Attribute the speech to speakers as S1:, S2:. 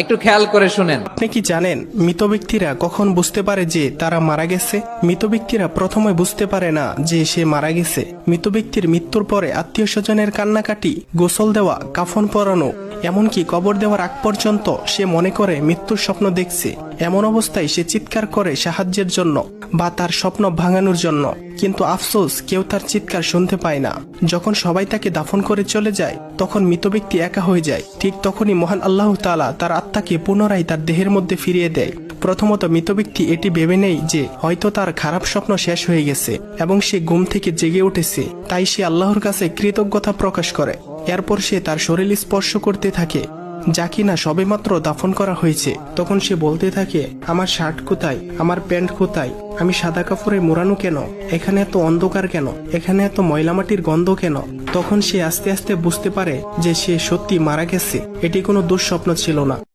S1: একটু খেয়াল করে শুনেন।
S2: আপনি কি জানেন মৃত ব্যক্তিরা কখন বুঝতে পারে যে তারা মারা গেছে? মৃত ব্যক্তিরা প্রথমে বুঝতে পারে না যে সে মারা গেছে। মৃত ব্যক্তির মৃত্যুর পরে আত্মীয় স্বজনের কান্নাকাটি, গোসল দেওয়া, কাফন পরানো, এমনকি কবর দেওয়ার আগ পর্যন্ত সে মনে করে মৃত্যুর স্বপ্ন দেখছে। এমন অবস্থায় সে চিৎকার করে সাহায্যের জন্য বা তার স্বপ্ন ভাঙানোর জন্য, কিন্তু আফসোস কেউ তার চিৎকার শুনতে পায় না। যখন সবাই তাকে দাফন করে চলে যায় তখন মৃত ব্যক্তি একা হয়ে যায়। ঠিক তখনই মহান আল্লাহ তাআলা তার আত্মাকে পুনরায় তার দেহের মধ্যে ফিরিয়ে দেয়। প্রথমত মৃত ব্যক্তি এটি ভেবে নেয় যে হয়তো তার খারাপ স্বপ্ন শেষ হয়ে গেছে এবং সে ঘুম থেকে জেগে উঠেছে, তাই সে আল্লাহর কাছে কৃতজ্ঞতা প্রকাশ করে। এরপর সে তার শরীর স্পর্শ করতে থাকে যা কিনা সবেমাত্র দাফন করা হয়েছে। তখন সে বলতে থাকে, আমার শার্ট কোথায়, আমার প্যান্ট কোথায়, আমি সাদা কাপড়ে মোড়ানো কেন, এখানে এত অন্ধকার কেন, এখানে এত ময়লামাটির গন্ধ কেন? তখন সে আস্তে আস্তে বুঝতে পারে যে সে সত্যি মারা গেছে, এটি কোনো দুঃস্বপ্ন ছিল না।